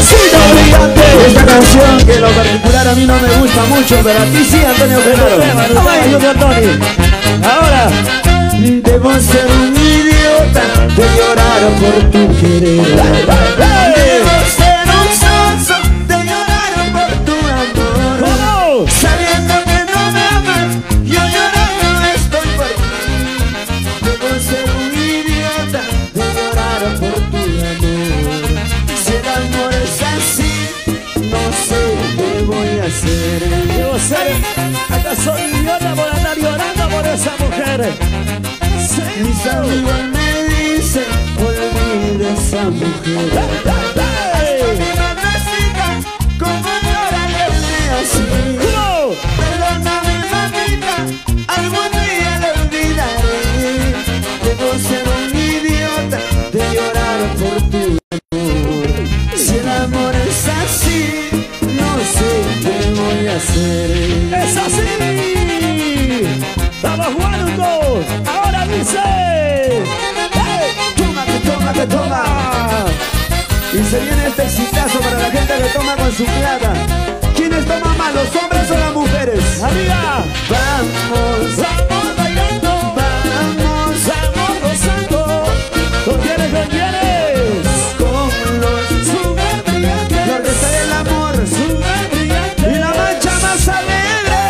Rosita brillante. Esta canción que en lo particular a mí no me gusta mucho, pero a ti sí, Antonio Genaro. Ahora. Debo ser un idiota de llorar por tu querer. Debo ser un sonso de llorar por tu amor. Sabiendo que no me amas, yo llorando estoy por ti. Debo ser un idiota de llorar por tu amor. Si el amor es así, no sé qué voy a hacer. Debo ser, ¿acaso idiota por andar llorando por esa mujer? Mis amigos me dicen, olvida esa mujer. ¿Cómo llorarle así? Perdóname, mamita, algún día lo olvidaré. Debo ser un idiota de llorar por tu amor. Si el amor es así, no sé qué voy a hacer. ¡Es así! ¡Vamos, Juanuco! ¡Ahora dice! ¡Hey! ¡Toma, que toma, que toma! Y se viene este exitazo para la gente que toma con su plata. ¿Quiénes toman más, los hombres o las mujeres? ¡Arriba! ¡Vamos! ¡Vamos bailando! ¡Vamos! ¡Vamos gozando! ¿Con quiénes, con quiénes? Con los super brillantes. Los que está el amor. Super brillantes. Y la mancha más alegre.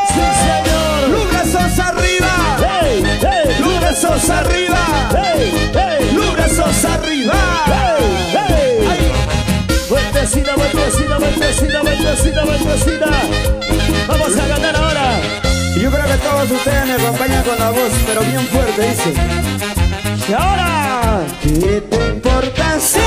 ¡Sí, señor! ¡Los brazos arriba! ¡Hey! ¡Hey! ¡Los brazos arriba! ¡Hey! ¡Hey! ¡Los brazos arriba! ¡Hey! ¡Hey! ¡Ay! Vueltecita, vueltecita, vueltecita, vueltecita, vueltecita. Vamos a cantar ahora. Yo creo que todos ustedes me acompañan con la voz, pero bien fuerte, dice. Y ahora, ¿qué te importa si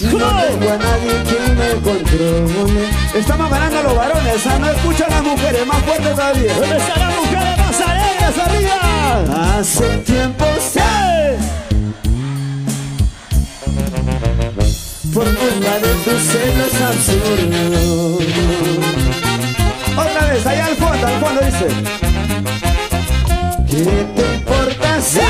no tengo a nadie que me controle? Estamos ganando a los varones, no escuchan a las mujeres, más fuerte todavía. ¿Dónde están las mujeres más alegres arriba? Hace tiempo sé, por culpa de tus celos absurdos. Otra vez, allá al fondo dice. ¿Qué te importa si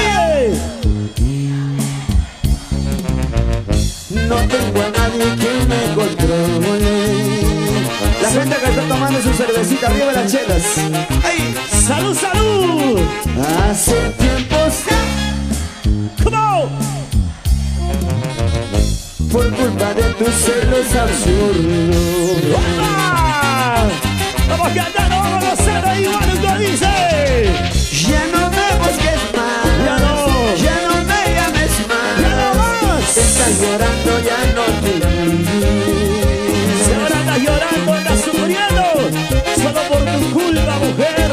no tengo a nadie que me controle? La gente que está tomando su cervecita, arriba las chelas. ¡Ay! ¡Salud, salud! Hace tiempo sé, ¡come on! Por culpa de tus celos absurdos. ¡Ah! Vamos cantando, vamos a gozar ahí, Juanuco dice. Ya no me busques más, ya no me llames más, ya no más. Estás llorando, ya no te olvides. Si ahora estás llorando, estás sufriendo, solo por tu culpa, mujer.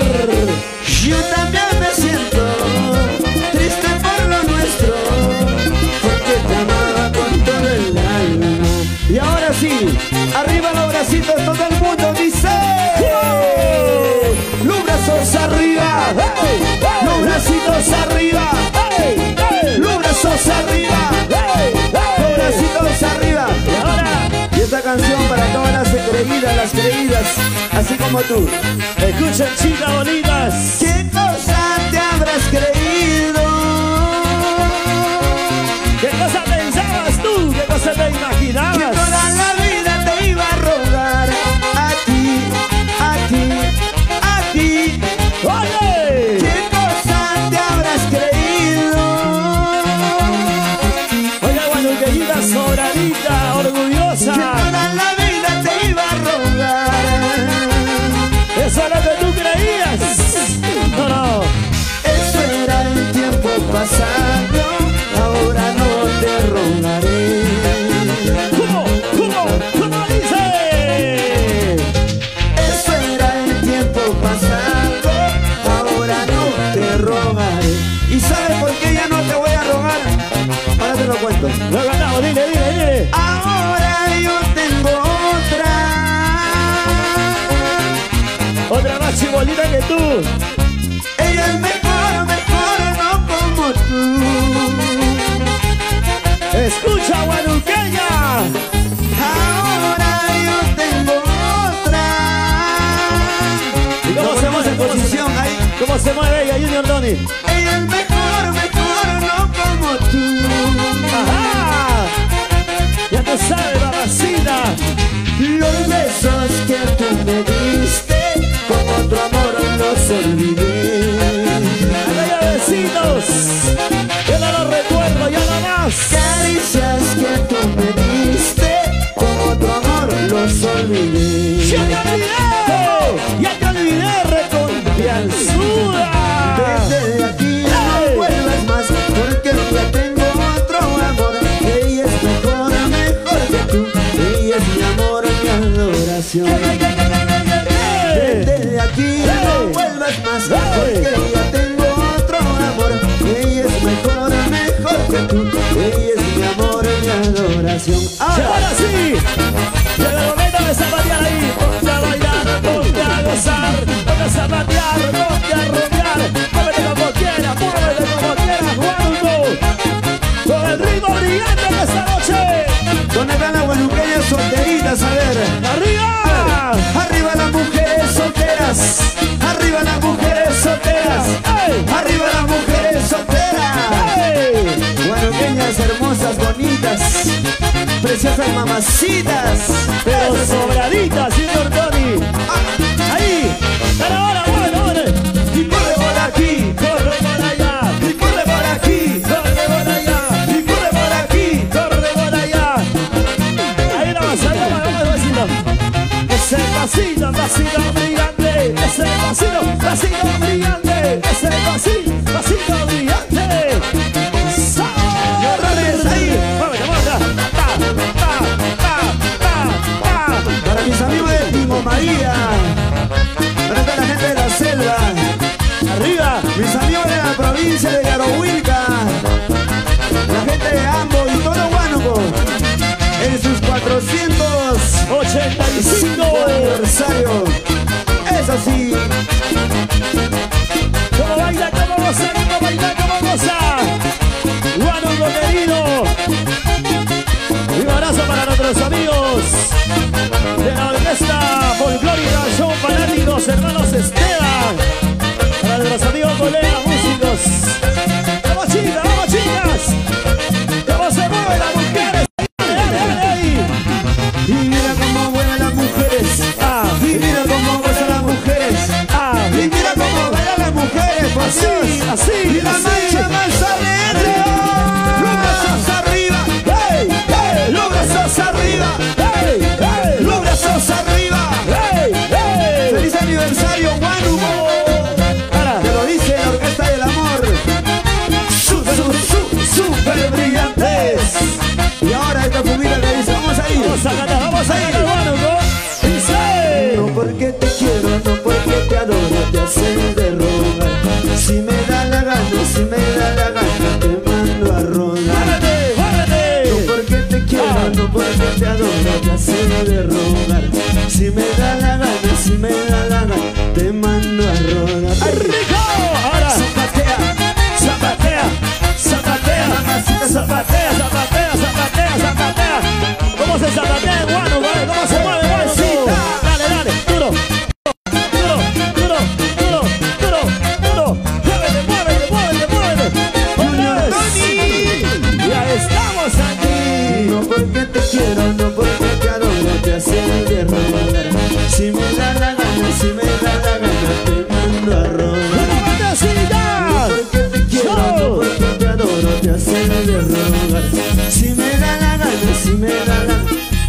Yo también me siento triste por lo nuestro, porque te amaba con todo el alma. Y ahora sí, arriba los bracitos, todo el mundo dice. Los brazos arriba, hey, hey. Los bracitos arriba, hey, hey. Los brazos arriba, hey, hey. Los bracitos arriba. Y ahora, y esta canción para todas las creídas, así como tú. Escuchen, chicas bonitas. ¿Qué cosa te habrás creído? ¿Qué cosa pensabas tú? ¿Qué cosa te imaginabas? Que toda la vida te iba a rogar a ti, a ti, a ti. ¡Oye! ¿Qué cosa te habrás creído? Oiga, Guanuqueñita sobradita, orgullosa. Que toda la vida te iba a rogar. Eso es lo que tú creías. No, no. Eso era el tiempo pasado, ahora no te rogaré. ¿Cómo dice? Eso era el tiempo pasado, ahora no te rogaré. ¿Y sabes por qué ya no te voy a rogar? Ahora te lo cuento. Lo ganamos, dile, dile, dile. Ahora yo tengo otra más chibolita que tú. Ella es mejor, mejor, no como tú. Escucha, Guanuqueña. Ahora yo tengo otra. ¿Y cómo se mueve en posición ahí? ¿Cómo se mueve ella, Junior Donny? Ella es mejor, mejor, no como tú. adoración. Vete de aquí, no vuelvas más, porque ya tengo otro amor. Ella es mejor que tú. Ella es mi amor, mi adoración. Ahora sí, llega el momento de zapatear ahí. Ponte a bailar, ponte a gozar, ponte a zapatear, ponte a rumbear. Muévete como quieras, Juanuco. Con el ritmo brillante de esta noche. ¿Dónde están las guanuqueñas solteritas? A ver. ¡Arriba! Arriba las mujeres solteras. Arriba las mujeres solteras. ¡Ey! Arriba las mujeres solteras. ¡Ey! Guanuqueñas hermosas, bonitas, preciosas mamacitas, Pero sobraditas, señor Tony. Ahí. Pero ahora, bueno. Y corre por aquí, Corre por allá. y corre por aquí, Corre por allá. y corre por aquí. Corre por allá. Ahí nomás, vamos pasito. Ese pasito brillante. Ese pasito brillante. Ese pasito brillante. Ahí. Para mis amigos de Tingo María, para toda la gente de la selva, Arriba. mis amigos de la provincia de Yarohuilca, la gente de Ambo y todo Huánuco, en sus 485 aniversario. Eso sí, ¿Cómo baila, cómo goza, cómo baila, cómo goza? Huánuco querido. Y un abrazo para nuestros amigos de la orquesta folclórica Show Fanáticos, hermanos Esteban. Para nuestros amigos, colegas, músicos. ¡Vamos chicas! ¿Cómo se mueven las mujeres? ¡Dale, ahí! y mira cómo vuelan las mujeres, y mira cómo gozan las mujeres, y mira cómo bailan las mujeres, por Dios. Así, Y la marcha más alegre, los brazos arriba, ¡Hey! ¡Hey! los brazos arriba, ¡Hey! ¡Hey! los brazos arriba. ¡Hey! ¡Hey! Feliz aniversario, Huánuco. Para. Te lo dice la Orquesta del Amor. Super brillantes. Y ahora esta fumita que dice, vamos a ir. Vamos a cantar, Huánuco. Dice. No porque te quiero, no porque te adoro, te hacen de rogar. Si me da la gana, te mando a rodar. ¡Muévete! No porque te quiero, no porque te adoro, te hacen de rogar. Si me da la gana, te mando a rodar. ¡Rico! Ahora. Zapatea, Zapatea. ¿Cómo se zapatea en Huánuco? ¿Cómo se mueve Huánuco? Dale, duro. Muévete. Ya estamos aquí. no porque te quiero, no porque te adoro, te hacen de rogar. Si me da la gana, te mando a rodar. ¡Una bandecilla! No porque te quiero, no porque te adoro, te hacen de rogar. Si me da la gana,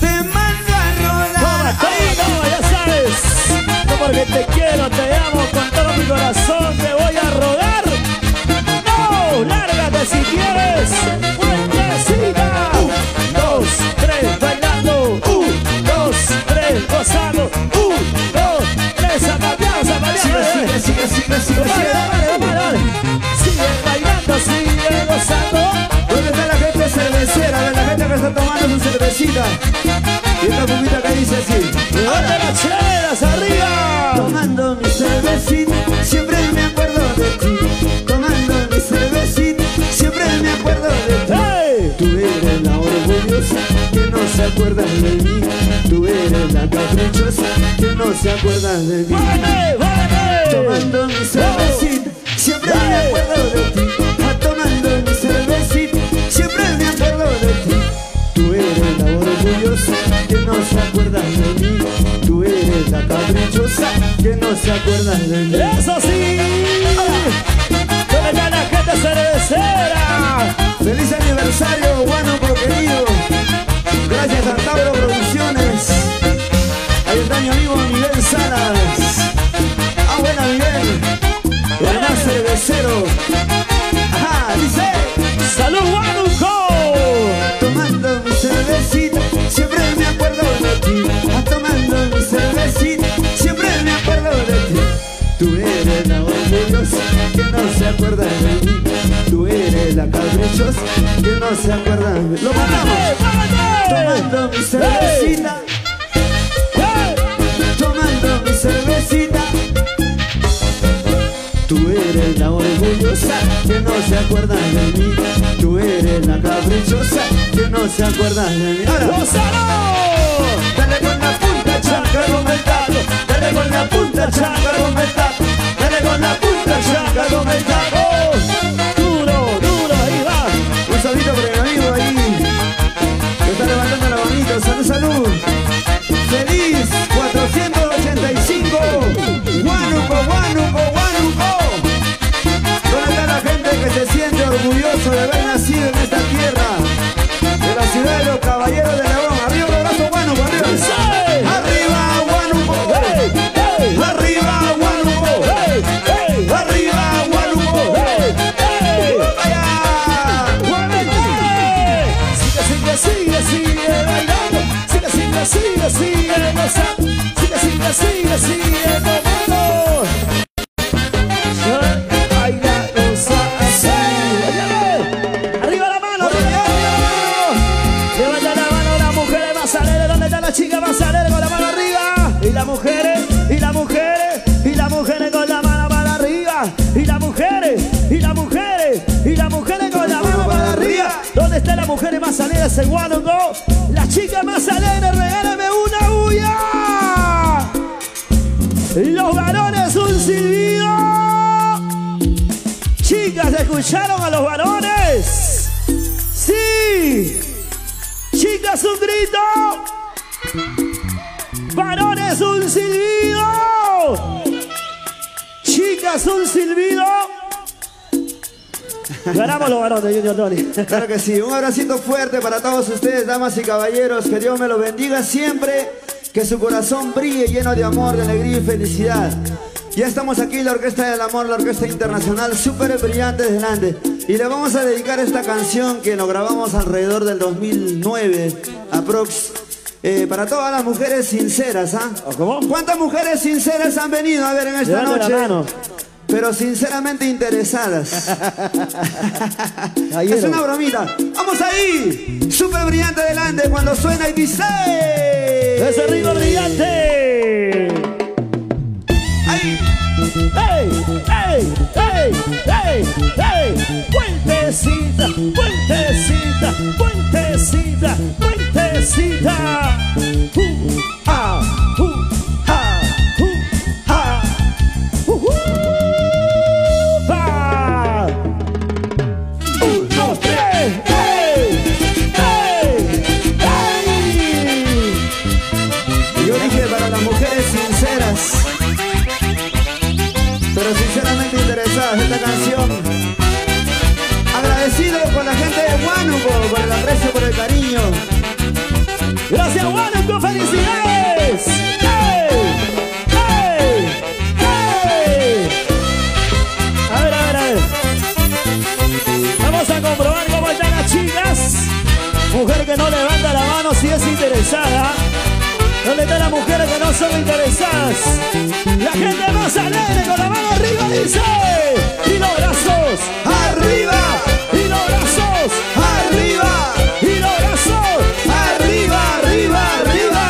te mando a rodar. Ahí no, ya sabes. No porque te quiero, te amo con todo mi corazón, te voy a rodar. No, lárgate si quieres. Fuertecita. 1, 2, 3, bailando. 1, 2, 3, gozando. 1, 2, 3, zapateando. Sigue. Dale. Sigue bailando, sigue gozando. ¿Dónde está la gente cervecera? La gente que está tomando su cervecita. Y esta fumita que dice así. ¡Dale las cheleras arriba! Tomando mi cervecita, siempre me acuerdo de ti. Tomando mi cervecita, siempre me acuerdo de ti. ¡Hey! Tú eres la orgullosa que no se acuerda de mí. Tú eres la caprichosa que no se acuerda de mí. ¡Vale! Tomando mi cervecita, siempre me acuerdo de ti. Tomando mi cervecita, siempre me acuerdo de ti. Tú eres la orgullosa que no se acuerda de mí. Tú eres la caprichosa que no se acuerda de mí. ¡Eso sí! ¡Dónde está la gente cervecera! ¡Feliz aniversario, Huánuco querido! Gracias a Tauro Producciones. Ahí está mi amigo Miguel Salas. Buena Miguel. El más cervecero. Ajá, dice. ¡Salud, Huánuco! Tomando mi cervecita, siempre me acuerdo de ti. Tomando mi cervecita. acuerda de mí. Tú eres la caprichosa que no se acuerda de mí. Lo matamos. Tomando mi cervecita, tomando mi cervecita. Tú eres la orgullosa que no se acuerda de mí. Tú eres la caprichosa que no se acuerda de mí. Ahora, dale con la punta chanca con el taco. Dale con la punta chanca con el taco. Dale con la punta chanca con el taco. Duro, duro, ahí va. Un saludito por el amigo ahí que está levantando la manito. Salud, salud. Feliz 485. Huánuco, Huánuco, Huánuco. ¿Dónde está la gente que se siente orgulloso de haber nacido en esta tierra? De la ciudad de los caballeros de León. Arriba el brazo, Huánuco, arriba. Arriba, Huánuco. Arriba, Huánuco. Arriba, Huánuco. Vaya. Sigue, sigue bailando. Sigue gozando. Sigue tomando. Baila, goza así. Arriba la mano, levanta la mano, las mujeres más alegres. ¿Dónde están las chicas más alegres con la mano arriba? Y las mujeres, y las mujeres, y las mujeres con la mano para arriba. Y las mujeres, y las mujeres, y las mujeres con la mano para arriba. ¿Dónde están las mujeres más alegres en Huánuco? Las chicas más alegres, regálame una bulla. Los varones, un silbido. Chicas, ¿escucharon a los varones? Sí. Chicas, un grito. Varones, un silbido. Chicas, un silbido. Ganamos los varones, Junior Tony. Claro que sí, un abracito fuerte para todos ustedes, damas y caballeros. Que Dios me los bendiga siempre. Que su corazón brille lleno de amor, de alegría y felicidad. Ya estamos aquí, la Orquesta del Amor, la Orquesta Internacional, súper brillante delante. Y le vamos a dedicar esta canción que nos grabamos alrededor del 2009, aprox. Para todas las mujeres sinceras, ¿ah? ¿Cómo? ¿Cuántas mujeres sinceras han venido a ver en esta Levanta noche? la mano. Pero sinceramente interesadas. Es una bromita. ¡Vamos ahí! Súper brillante delante cuando suena y dice... ¡Ese ritmo brillante! ¡Ahí! ¡Ey! ¡Ey! ¡Ey! ¡Ey! ¡Ey! ¡Puentecita! ¡Puentecita! ¡Puentecita! ¡Puentecita! ¡Ah! ¡Ah! ¡Ah! ¡Pa! ¡Un, dos, tres! ¡Ey! ¡Ey! ¡Ey! Yo dije para las mujeres sinceras, pero sinceramente interesadas esta canción. Agradecido con la gente de Huánuco, por el aprecio, por el cariño. ¡Gracias, Huánuco! ¡Felicidades! ¡Hey! ¡Hey! ¡Hey! A ver. Vamos a comprobar cómo están las chicas. Mujer que no levanta la mano si es interesada. ¿Dónde están las mujeres que no son interesadas? La gente más alegre con la mano arriba dice. Y los brazos ¡Arriba! y los brazos ¡Arriba! y los brazos. ¡Arriba, arriba, arriba!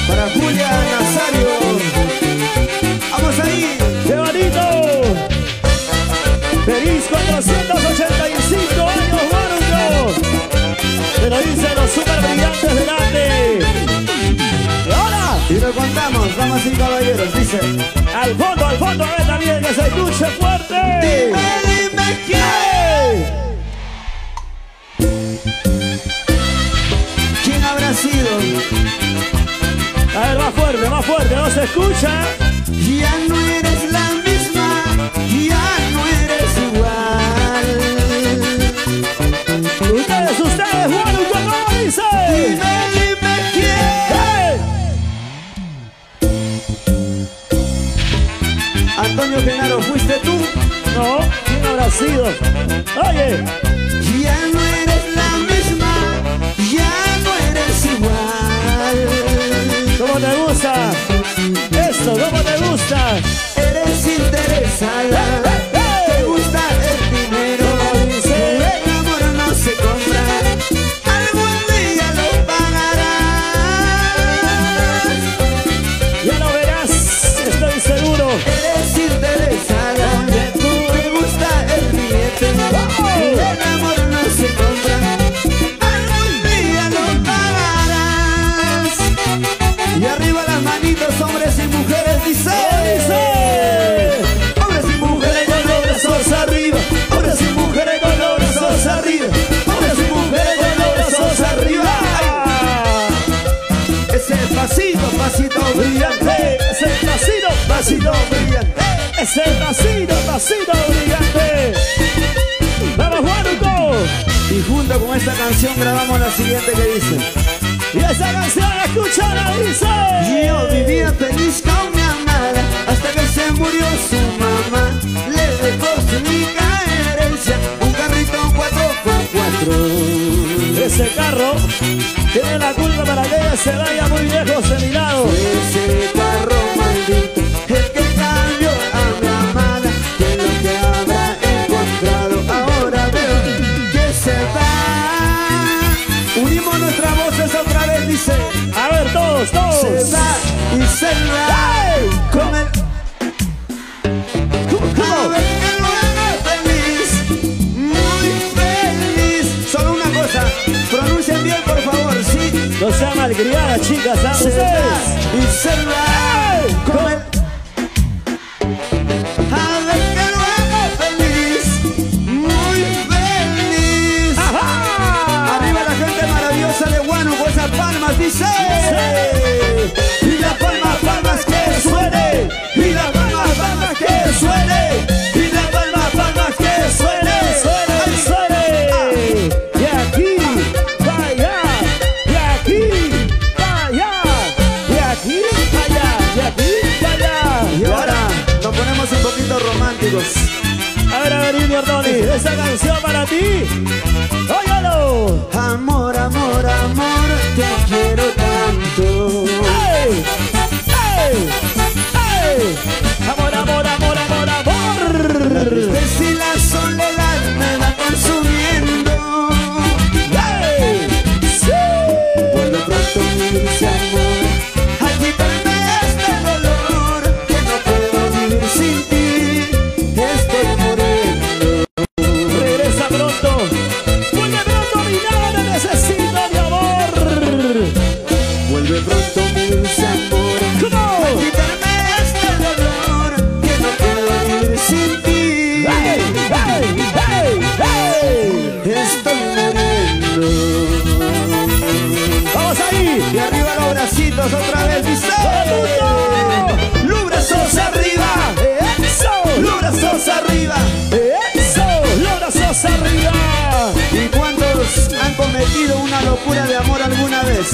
Para Julia Nazario. ¡Vamos ahí! ¡Qué bonito! ¡Feliz 485 años, Huánuco! Te lo dicen los super brillantes delante. Y ahora, Y lo contamos, damas y caballeros, dice... al fondo, a ver también que se escuche fuerte. Dime quién. ¿Quién habrá sido? A ver, más fuerte, no se escucha. Ya no eres la misma, ya no eres igual. Ustedes, Huánuco, ¿cómo dice? Dime quién. ¡Hey! Antonio Genaro, ¿fuiste tú? No, ¿quién habrá sido? Oye, Ya no eres la misma, ya no eres igual. ¿cómo te gusta? Esto, ¿cómo te gusta? bracito brillante. Es el bracito brillante. Vamos, Juanuco. Y junto con esta canción grabamos la siguiente que dice: Y esa canción, escúchala, dice: yo vivía feliz con mi amada hasta que se murió su mamá. Le dejó su única herencia, un carrito 4x4. Ese carro tiene la culpa para que ella se vaya muy lejos de mi lado. Ese carro maldito, el que cambió a mi amada, que lo que habrá encontrado. Ahora veo que se va. Unimos nuestras voces otra vez, dice: A ver, todos. se va y se va. ¡Hey! Con el... A ver que lo haga feliz, muy feliz. Solo una cosa, pronuncien bien por favor, ¿sí? No sean malcriadas, chicas, ¿saben Se va ustedes? y se va. Con el... A ver que lo haga feliz, muy feliz. ¡Ajá! Arriba la gente maravillosa de Huánuco, esas palmas, dice: y las palmas, palmas que suene, y las palmas, palmas que suene, y las palmas, palmas que suene, Suene. De aquí para allá, de aquí para allá, de aquí para allá, de aquí para allá. Y ahora nos ponemos un poquito románticos. A ver, Junior Tony, esa canción para ti. Óyalo. Amor, amor, amor, te quiero tanto. ¡Ey! ¡Ey! ¡Ey! Amor, amor, amor, amor, amor. La tristeza y la soledad me va consumiendo. ¡Ey! ¡Sí! Vuelve pronto mi dulce amor, a quitarme este dolor, que no puedo vivir sin ti, estoy muriendo. Regresa pronto. Vuelve pronto, mi nada, te necesito, mi amor. Vuelve pronto mi dulce amor, Come a on. quitarme este dolor, que no puedo vivir sin ti, ¡Hey! ¡Hey! ¡Hey! ¡Hey! estoy muriendo. ¡Vamos ahí! Y arriba los bracitos otra vez, dice: ¡Todo el mundo! los brazos arriba, ¡Eso! los brazos arriba. ¡Eso! ¡Los brazos arriba! ¿Y cuántos han cometido una locura de amor alguna vez?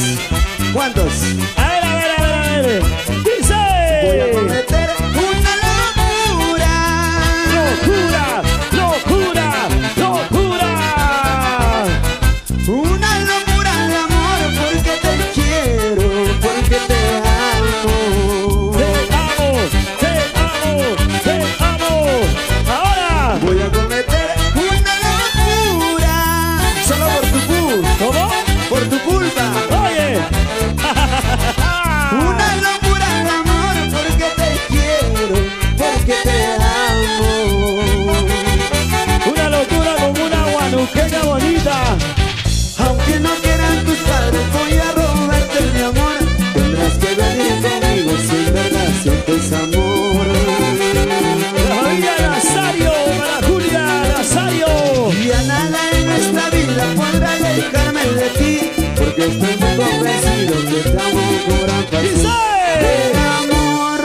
¿Cuántos? A ver, a ver, a ver, a ver. Dice: Voy a cometer una locura. ¡Locura! ¡Locura! ¡Locura! Una locura de amor porque te quiero, porque te amo. ¡Te amo! ¡Te amo! ¡Te amo! ¡Ahora! Voy a cometer una locura. Solo ¿Cómo? por tu culpa. ¡Oye! Una locura de amor porque te quiero, porque te amo. Una locura como una guanuqueña bonita. Aunque no quieran tus padres, voy a robarte mi amor. Tendrás que venir conmigo si en verdad sientes amor. La familia Nazario, para Julia Nazario. Y a nada en esta vida podrá alejarme de ti, porque estoy muy convencido que te amo con gran pasión. Dice: De amor,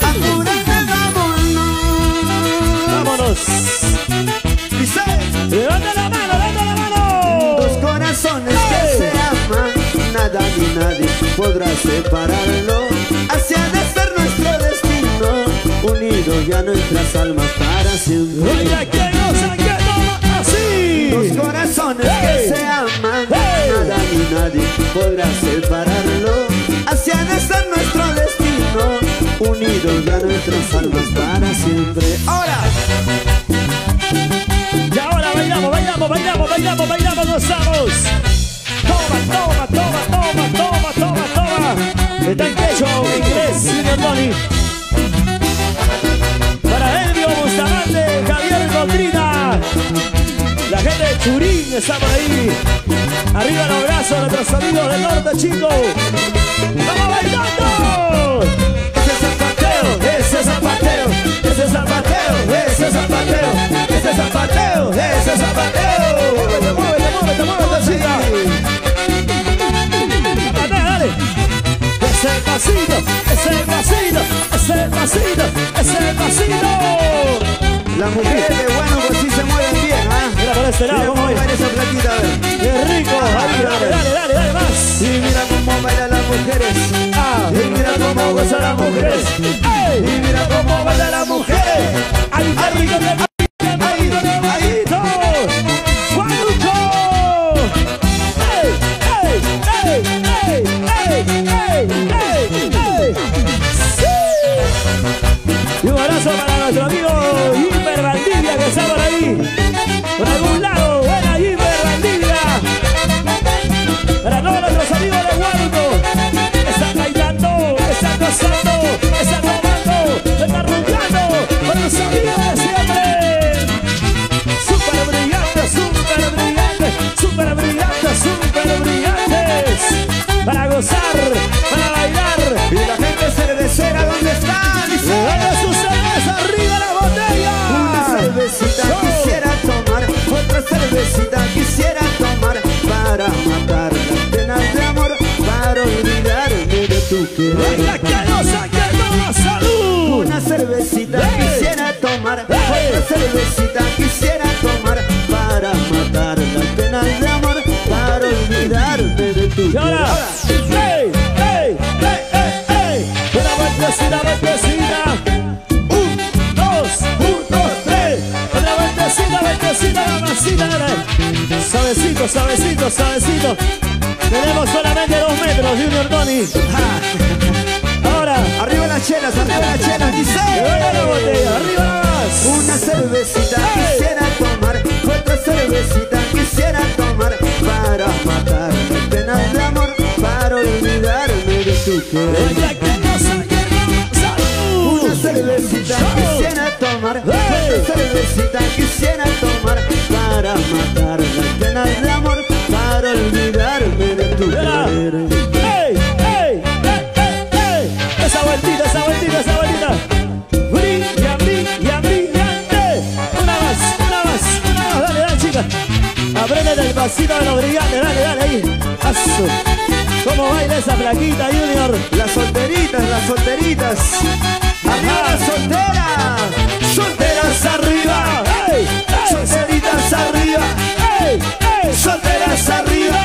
apúrate, vámonos. ¡Vámonos! Dice: ¡Levanta la mano, levanta la mano! dos corazones que se aman, nada ni nadie podrá separarlo. Así ha de ser nuestro destino, unidos ya nuestras almas para siempre. Oye, que no se quedó así. Dos corazones que se aman, Hey. nada ni nadie podrá separarlo. Así ha de ser nuestro destino, unidos ya nuestras almas para siempre. Ahora, Y ahora bailamos, bailamos, bailamos, bailamos, bailamos, gozamos. Toma, toma, toma, toma, toma, toma, toma. Está en quechua o inglés, Junior Tony. Para Elvio Bustamante, Javier Cotrina. La gente de Churín está por ahí. Arriba los brazos de nuestros amigos del norte, chicos. ¡Vamos bailando! ese zapateo, ese zapateo, ese zapateo, ese zapateo, ese zapateo, ese zapateo. Muévete, muévete, muévete, muévete, chica. Dale, dale. Ese pasito, ese pasito, ese pasito, ese pasito. Las mujeres de Huánuco sí se mueven bien, ¿ah? Mira por este lado, Mira ¿cómo cómo es? baila esa plaquita, a ver. ¡Qué rico! Ahí, dale más. Y mira cómo bailan las mujeres. Ah, Y mira cómo gozan las mujeres. ¡Ey! Y mira cómo bailan las mujeres. ¡Ay, qué rico, qué rico! Ahí, ahí. ¡Huánuco! ¡Ey, ey, ey, ey, ey, ey, ey, ey! ¡Sí! Y un abrazo para nuestro amigo Gilbert Valdivia, que está por ahí, por algún lado. ¡Buena, Gilbert Valdivia! Para todos nuestros amigos de Huánuco, están bailando, están gozando, están tomando, están rumbeando con los amigos de siempre. Súper brillantes, súper brillantes, súper brillantes, súper brillantes. Para gozar, para bailar. Y la gente cervecera, ¿dónde está? Dice. ¡Dale su cerveza arriba la botella! Una cervecita quisiera tomar, otra cervecita quisiera tomar para matar las penas de amor, para olvidarme de tu querer. ¡Venga que nos saque toda salud! Una cervecita ¡Hey! quisiera tomar, ¡Hey! otra cervecita quisiera tomar para matar las penas de amor, para olvidarme de tu Y ahora, querer. ¡ey, ey, ey, ey, ey! Una vueltecita, vueltecita. Un, dos, tres. Otra vueltecita, vueltecita, mamacita. Suavecito, suavecito, suavecito. Tenemos solamente 2 metros, Junior Tony. Ahora, Arriba las chelas, dice. le doy a la botella, arriba más. Una cervecita ¡Hey! quisiera tomar, otra cervecita quisiera tomar para matar las penas de amor, para olvidarme de tu querer. Venga que nos saque toda salud. Una cervecita quisiera tomar, ¡Hey! otra cervecita quisiera tomar para matar las penas de amor, para olvidarme de tu Mira. querer. ¡Ey, ey, ey, ey, ey! Esa vueltita, esa vueltita, esa vueltita. Brilla, brilla, brillante. Una más, dale, dale, chica. Aprende el pasito de los brillantes, dale, dale, ahí. Asu. ¿Cómo baila esa flaquita, Junior? Las solteritas, arriba las solteras, solteras arriba, ¡Ey, ey! solteritas arriba, ¡Ey, ey! solteras arriba,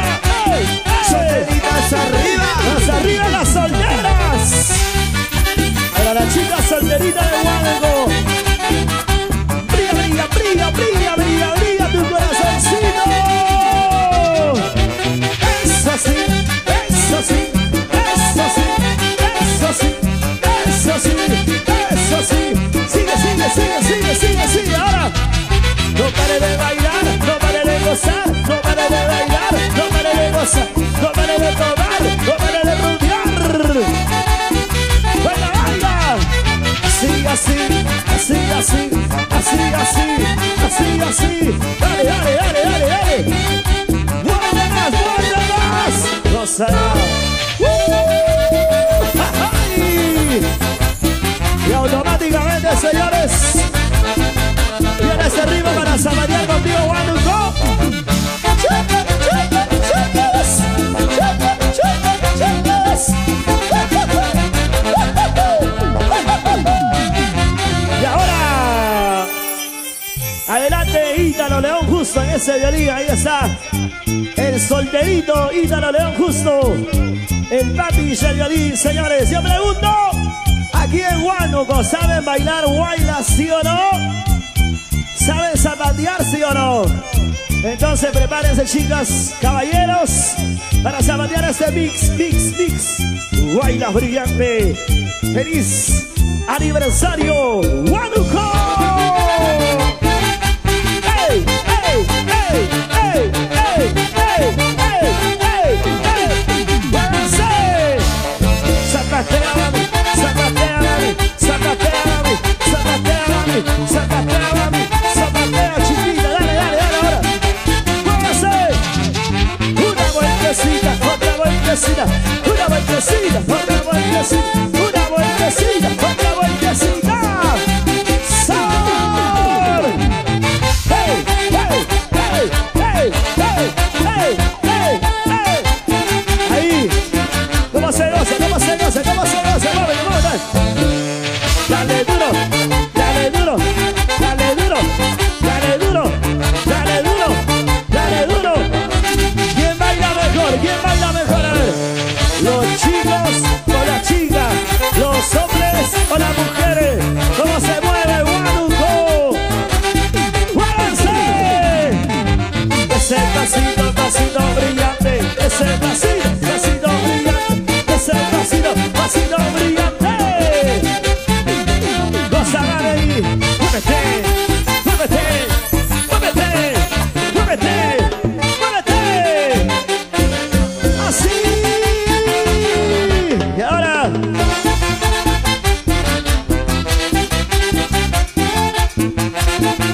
¡Ey, ey! solteritas arriba. ¡Más arriba las solteras! Para la chica solterita de Huánuco. Brilla, brilla, brilla, brilla, brilla, brilla tu corazoncito. Eso sí, eso sí, eso sí, eso sí, eso sí, eso sí. Sigue, sigue, sigue, sigue, sigue, sigue. Ahora, no pare de bailar, no pare de gozar, no pare de bailar, no pare de gozar, no pare de tomar, no pare de rumbear. ¡Venga, baila! Así, así, así, así, así, así, así, así. Dale, dale, dale, dale, dale. ¡Muerde más, muerde más! ¡Gozará! ¡Ay! Y automáticamente, señores, viene ese ritmo para zapatear contigo, Huánuco. Y ahora, adelante Ítalo León Justo en ese violín, ahí está. El solterito Ítalo León Justo. El papi y el violín, señores. Yo pregunto, aquí en Huánuco, ¿saben bailar guayla, sí o no? ¿Saben zapatear, sí o no? Entonces prepárense, chicas, caballeros, para zapatear este mix, mix, mix. Guaylas brillante. ¡Feliz aniversario, Huánuco! ¡Ey, ey, ey, ey, ey, ey, ey, ey, ey! ¡Muévanse! ¡Zapatea, mami! ¡Zapatea, mami! ¡Zapatea, mami! ¡Zapatea, mami! ¡Zapatea, mami! ¡Zapatea, chiquita! ¡Dale, dale, dale ahora! ¡Muévanse! Una vueltecita, otra vueltecita, una vueltecita, otra vueltecita, una vueltecita, otra vueltecita. ¡Sabor! ¡Hey, hey, hey, hey, hey, hey, hey, hey! Ahí, ¿cómo se goza? ¿Cómo se goza? ¿Cómo se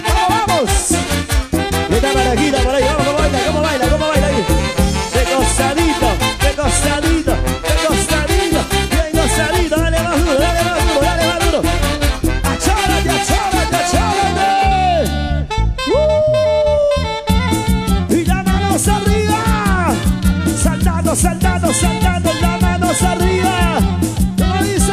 ¡Vamos, vamos! Está Marajita por ahí, vamos, cómo baila ahí. De costadito, de costadito, de costadito, bien costadito, dale más duro, dale más duro, dale más duro. ¡Achórate, achórate, achórate! Y las manos arriba, saltando, saltando, saltando, las manos arriba. ¿Cómo dice?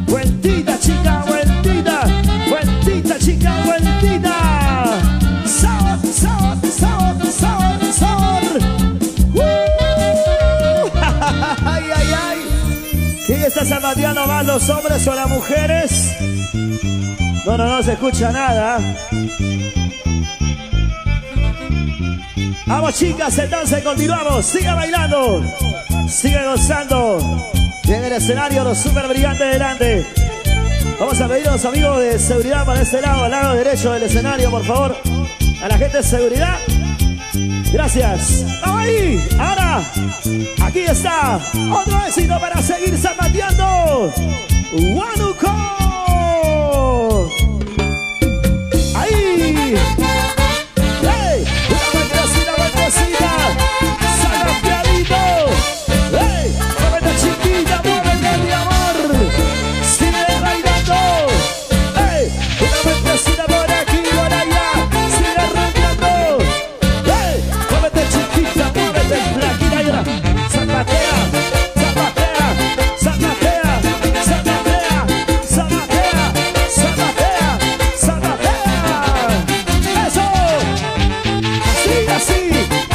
Vueltita, chica, vueltita, vueltita, chica, vueltita. Sabor, sabor, sabor, sabor, sabor. Ay, ay, ay. ¿Quién está zapateando más, los hombres o las mujeres? No se escucha nada. Vamos, chicas, entonces continuamos. Siga bailando, sigue gozando. Y en el escenario los super brillantes delante. Vamos a pedir a los amigos de seguridad para este lado, al lado derecho del escenario, por favor. A la gente de seguridad. Gracias. ¡Vamos ahí! Ahora, aquí está. Otro éxito para seguir zapateando. ¡Huánuco! ¡Ahí! ¡Hey! ¡Una vueltecita! ¡Zapateadito! ¡Hey! ¡Muévete, chiquita! ¡Muévete, mi amor! ¡Sigue bailando! ¡Hey! ¡Una vueltecita por aquí, por allá! ¡Sigue rompiendo! ¡Hey! ¡Muévete, chiquita! ¡Muévete, flaquita! ¡Y ahora! ¡Zapatea! ¡Zapatea! ¡Zapatea! ¡Zapatea! ¡Zapatea! ¡Zapatea! ¡Zapatea! ¡Eso! Así, así,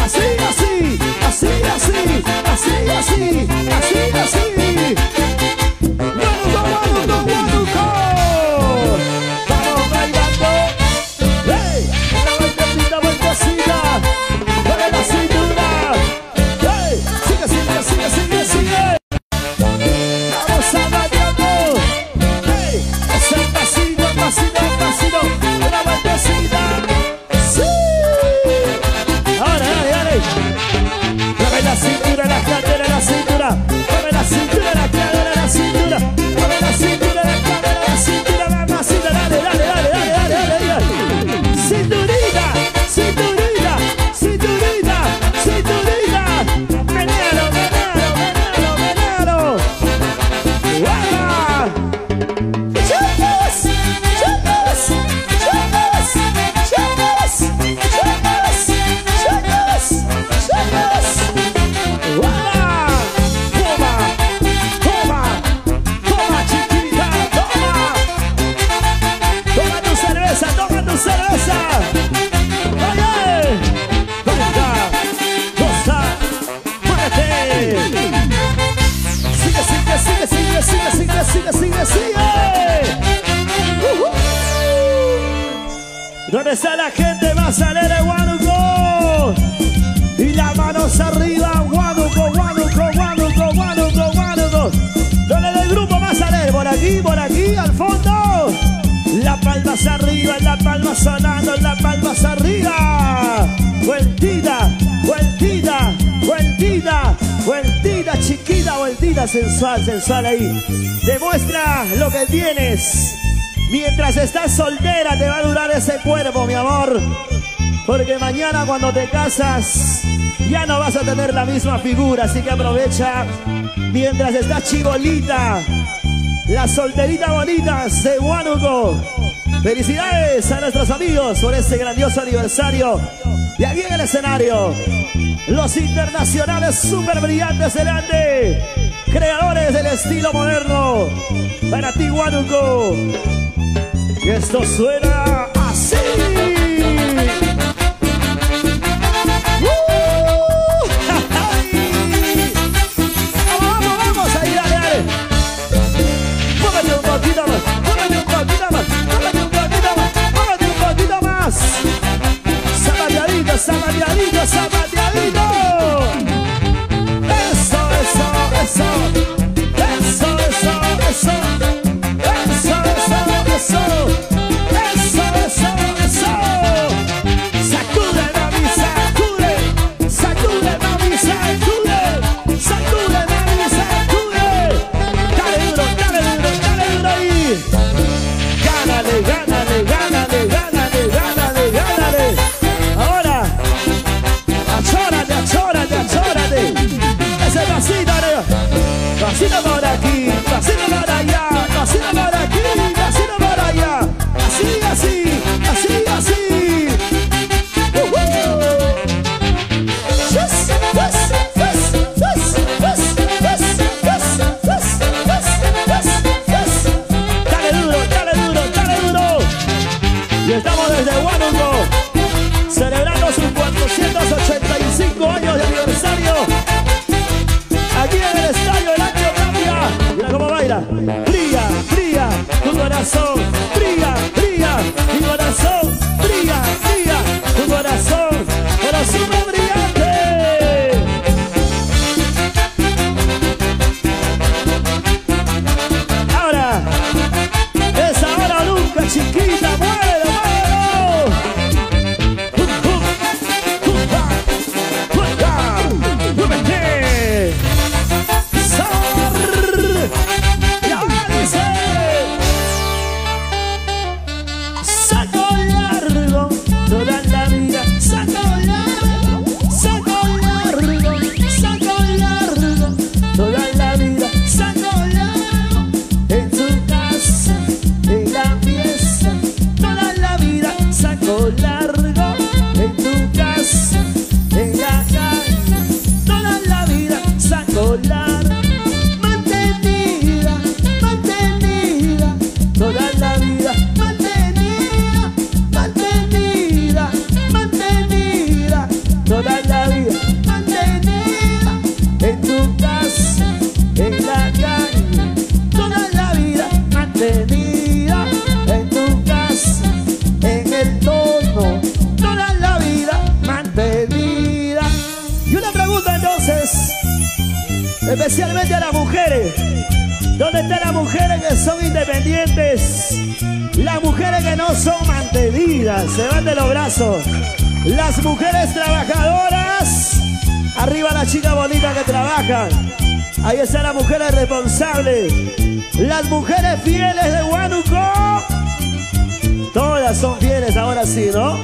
así, así, así, así, así, así, así, así. ¡Huánuco! ¡Vamos bailando! ¡Hey! Una vueltecita, vueltecita. ¡Mueve la cintura! ¡Hey! ¡Sigue, sigue, sigue, sigue, sigue! ¡Vamos zapateando! ¡Hey! ¡Ese pasito, pasito, pasito! ¡Una vueltecita! ¡Sí! ¡Ahora, dale, dale! Mueve la cintura, la cadera, la cintura. Mueve la cintura, la cadera, la cintura. Mueve la cintura, la cadera, la cintura. Mamacita, dale, dale, dale, dale, dale, dale, dale. Cinturita, cinturita, cinturita, cinturita. Menéalo, menéalo, menéalo, menéalo. ¡Guapa! ¡Chicos! ¡Chicos! ¡Chicos! ¡Chicos! ¡Chicos! ¡Chicos! ¡Chicos! ¡Guapa! ¡Toma! ¡Toma! ¡Toma, chiquita! ¡Toma! ¡Toma tu cerveza! ¡Toma tu cerveza! ¡Oye! ¡Baila! ¡Goza! ¡Muévete! ¡Sigue, sigue, sigue, sigue, sigue, sigue, sigue, sigue, sigue! ¿Dónde está la gente? Va a salir el Huánuco. Y las manos arriba, Huánuco, Huánuco, Huánuco, Huánuco, Huánuco. ¿Dónde del grupo va a salir? Por aquí, al fondo. Las palmas arriba, las palmas sonando, las palmas arriba. Vueltita, vueltita, vueltita, vueltita, chiquita, vueltita, sensual, sensual ahí. Demuestra lo que tienes. Mientras estás soltera te va a durar ese cuerpo, mi amor. Porque mañana cuando te casas ya no vas a tener la misma figura. Así que aprovecha mientras estás chibolita. Las solteritas bonitas de Huánuco. Felicidades a nuestros amigos por este grandioso aniversario. Y aquí en el escenario, los internacionales super brillantes delante. Creadores del estilo moderno. Para ti, Huánuco. Y esto suena así. Vamos, ahí, dale, dale. Póngate un poquito más, póngate un poquito más, póngate un poquito más, póngate un poquito más. Zapateadito, zapateadito, zapateadito. Eso, eso, eso. Eso, eso, eso. Eso, eso, eso. Eso, eso, eso. Estamos desde Huánuco, celebrando sus 485 años de aniversario. Aquí en el estadio del Año Cambia. Mira cómo baila. Brilla, brilla tu corazón. Brilla, brilla mi corazón. Brilla, brilla tu corazón. Corazón brillante. Ahora, es ahora nunca, chiquita. Muévelo, especialmente a las mujeres. ¿Dónde están las mujeres que son independientes? Las mujeres que no son mantenidas. Se van de los brazos. Las mujeres trabajadoras. Arriba las chicas bonitas que trabajan. Ahí están las mujeres responsables. Las mujeres fieles de Huánuco. Todas son fieles, ahora sí, ¿no?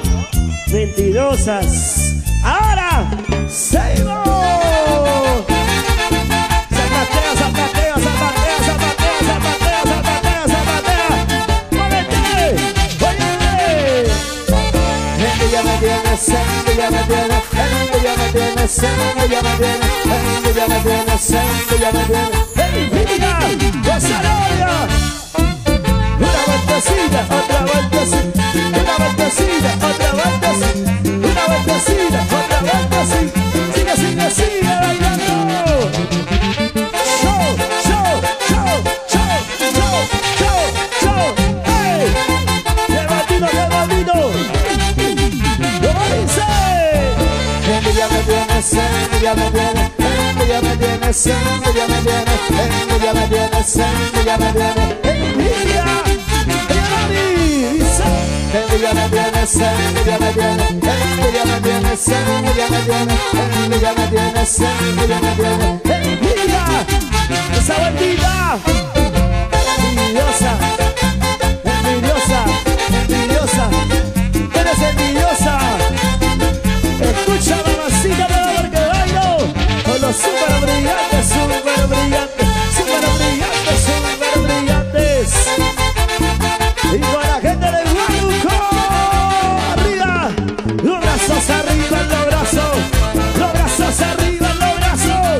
Mentirosas. Ahora, seguimos. Zapatea, zapatea, zapatea, zapatea, zapatea, zapatea, zapatea. ¡Muévete! ¡Oye! Gente ya me tiene, gente ya me tiene, gente ya me tiene, gente ya me tiene, gente ya me tiene, gente ya me tiene. ¡Envidia! ¡Gozaroria! Una vueltecita, otra vueltecita, una vueltecita, otra vueltecita, una vueltecita, otra vueltecita. Sigue, sigue, sigue bailando. Show, show, show, show, show, show, show. ¡Hey! ¡Qué bonito, qué bonito! ¿Cómo dice? Gente ya me tiene, gente ya me tiene, gente ya me tiene, gente ya me tiene, gente ya me tiene, gente ya me tiene. ¡Envidia! Gente ya me tiene, gente ya me tiene, gente ya me tiene, gente ya me tiene, gente ya me tiene, gente ya me tiene. ¡Envidia! ¡Esa bandita! ¡Envidiosa! ¡Envidiosa! ¡Envidiosa! ¡Eres envidiosa! Escucha, mamacita, porque bailo con los super brillantes, super brillantes, super brillantes, super brillantes. Y con la gente de Huánuco, arriba, los brazos arriba, los brazos arriba, los brazos,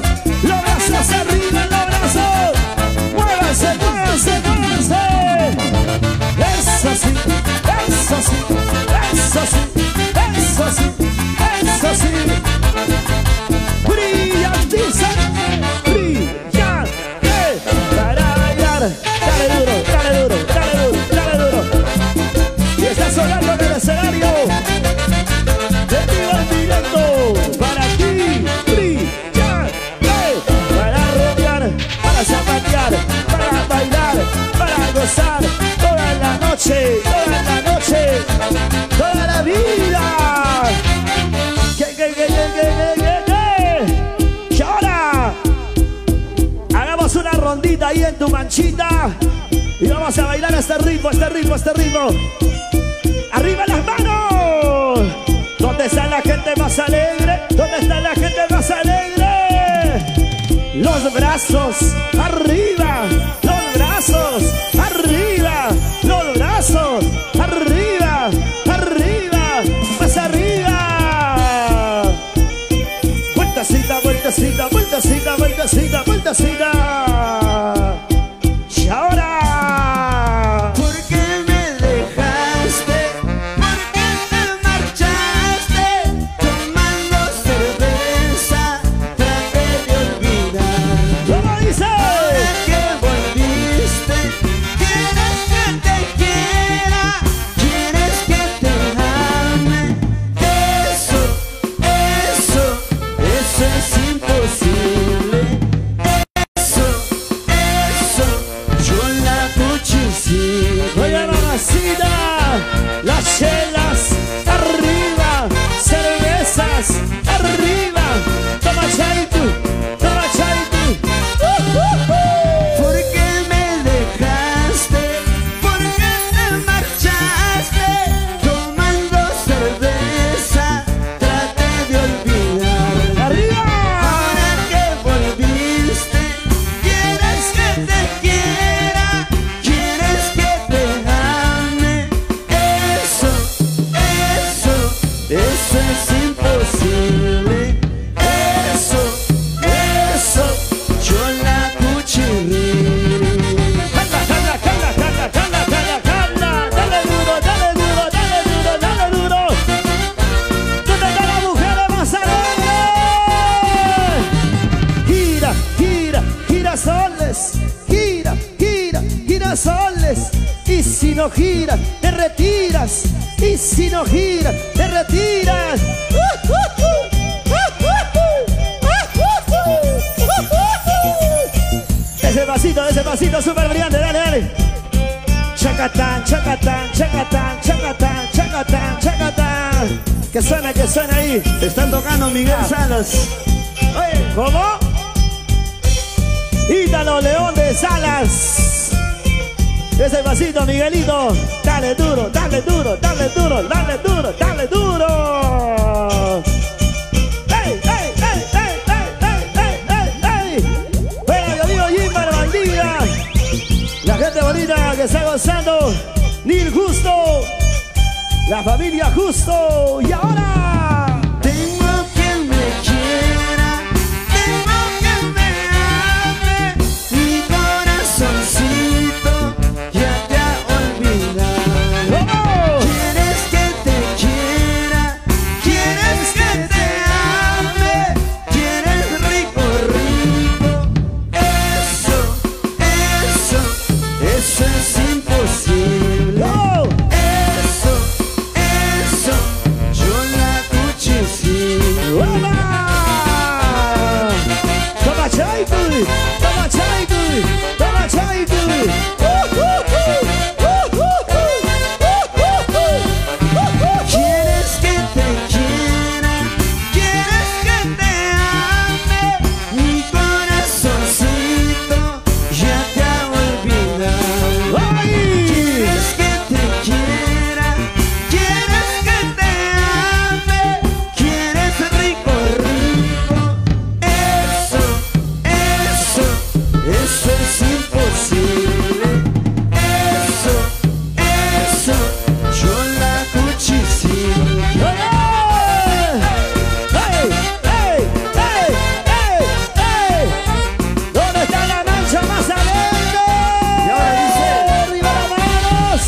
los brazos arriba, los brazos. Muévanse, muévanse, muévanse. Eso sí, eso sí, eso sí, eso sí, eso sí. Brillantiza, brillante, para bailar. Dale duro, dale duro, dale duro, dale duro. Y está sonando en el escenario. De vivo en directo. Para ti, brillante. Para rockear, para zapatear, para bailar, para gozar. Toda la noche, toda la noche, toda la vida. ¿Qué? Y ahora hagamos una rondita ahí en tu manchita y vamos a bailar este ritmo, este ritmo, este ritmo. ¡Arriba las manos! ¿Dónde está la gente más alegre? ¿Dónde está la gente más alegre? Los brazos arriba, los brazos arriba, los brazos arriba, arriba, más arriba. Vueltecita, vueltecita, vueltecita, vueltecita, vueltecita. Y ahora, ¿por qué me dejaste las chelas, arriba, cervezas, arriba, toma chaitu, toma chaitu. ¿Por qué me dejaste? ¿Por qué te marchaste? Tomando cerveza, traté de olvidar. ¡Arriba! Ahora que volviste, ¿quieres que te quiera? ¿Quieres que te ame? Eso es imposible. Eso, yo la cuchirré. Cala, cala, cala, cala, cala, cala, dale duro, dale duro, dale duro, dale duro. ¿Dónde está la mujer más alegre? Gira, gira, girasoles, gira, gira, girasoles. Y si no gira, te retiras. Y si no gira, te retiras. Ese pasito súper brillante, dale, dale. Chacatán, chacatán, chacatán, chacatán, chacatán, chacatán. Que suena ahí. Están tocando Miguel Salas. Oye, ¿cómo? Ítalo León de Salas. Ese pasito, Miguelito. Dale duro, dale duro, dale duro, dale duro, dale duro. ¡Ey, ey, ey, ey, ey, ey, ey, ey! Bueno, mi amigo Jimba de Valdivia. La gente bonita que está gozando. Nil Justo. La familia Justo. Y ahora... Tengo quien me quiera, tengo quien me ame. Mi corazoncito ya te ha olvidado. ¡Vamos! ¿Quieres que te quiera? ¿Quieres que te ame? ¿Quieres rico, rico? Eso es imposible. ¡No! Eso, yo la cuchillo. ¡Vamos! Toma chaitu, toma chaitu, toma chaitu. ¿Quieres que te quiera? ¿Quieres que te ame? Mi corazoncito ya te ha olvidado. ¡Ay! ¿Quieres que te quiera? ¿Quieres que te ame? ¿Quieres rico, rico? Eso es imposible. Eso, yo la cuchillo. ¡Ey! ¡Ey! ¡Ey! ¡Ey! ¡Ey! ¿Dónde está la mancha más alegre? Y ahora dice, ¡arriba las manos!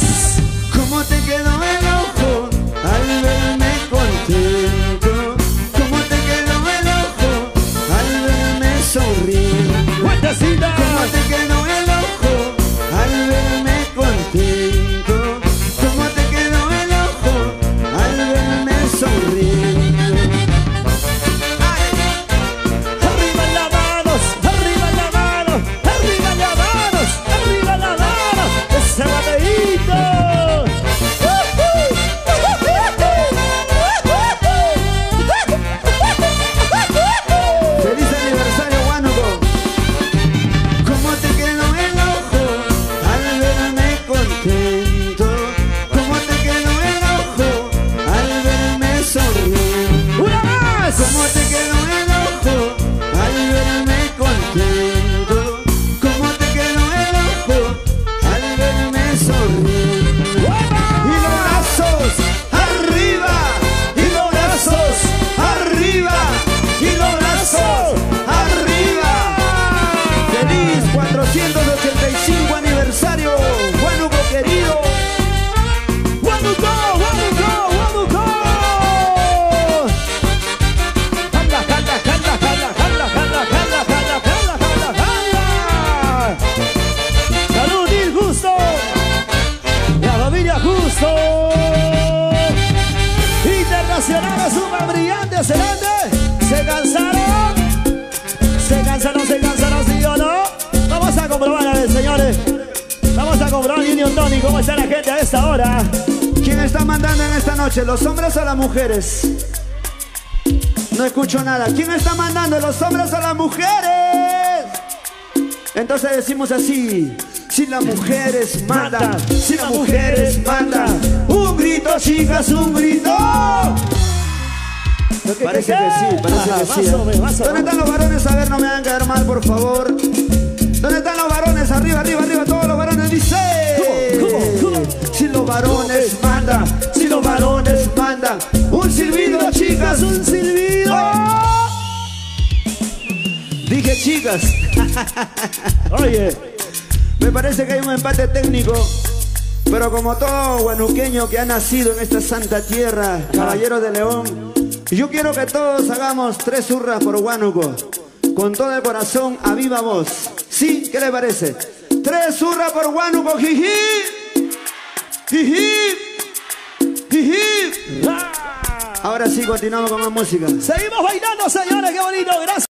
¿cómo te quedó el ojo al verme contento? ¿Cómo te quedó el ojo al verme sonriendo? ¡Vueltecita! ¿Cómo te quedó el ojo al verme contento? ¿Cómo te quedó el ojo al verme sonriendo? ¡Arriba las manos! ¡Arriba las manos! ¡Arriba las manos! ¡Arriba las manos! ¡Ese bateíto! ¡Feliz aniversario, Huánuco! ¿Cómo te quedó el ojo al verme contento? ¿Cómo te quedó el ojo al verme sonriendo? ¡Una más! ¿Cómo te quedó el ojo al verme contento? ¿Cómo te quedó el ojo al verme sonriendo? Y los brazos arriba, y los brazos arriba, y los brazos arriba. ¡Feliz 485 aniversario, Huánuco querido! ¡Huánuco! ¡Huánuco! ¡Huánuco! ¡Jala, jala, jala, jala, jala, jala, jala, jala, jala, jala, jala! ¡Salud, Nil Justo! ¡La familia Justo! Internacionales super brillantes, ¿excelente? ¿Se cansaron? ¿Se cansaron, sí o no? Vamos a comprobar, a ver, señores. Vamos a comprobar, Union Tony, cómo está la gente a esta hora. ¿Quién está mandando en esta noche? ¿Los hombres o las mujeres? No escucho nada. ¿Quién está mandando? ¿Los hombres o las mujeres? Entonces decimos así. Si las mujeres mandan, si las mujeres mandan. Un grito, chicas, un grito. Parece que sí, parece que sí. ¿Dónde están los varones? A ver, no me hagan quedar mal, por favor. ¿Dónde están los varones? Arriba, arriba, arriba, todos los varones. Dice: si los varones mandan, si los varones mandan. Un silbido, chicas, un silbido. Dije chicas. Oye, me parece que hay un empate técnico. Pero como todo huanuqueño que ha nacido en esta santa tierra, caballero de León, yo quiero que todos hagamos 3 hurras por Huánuco. Con todo el corazón, a viva voz. ¿Sí? ¿Qué le parece? 3 hurras por Huánuco, jiji. Jiji. Jiji. Ahora sí, continuamos con más música. seguimos bailando, señores, qué bonito, gracias.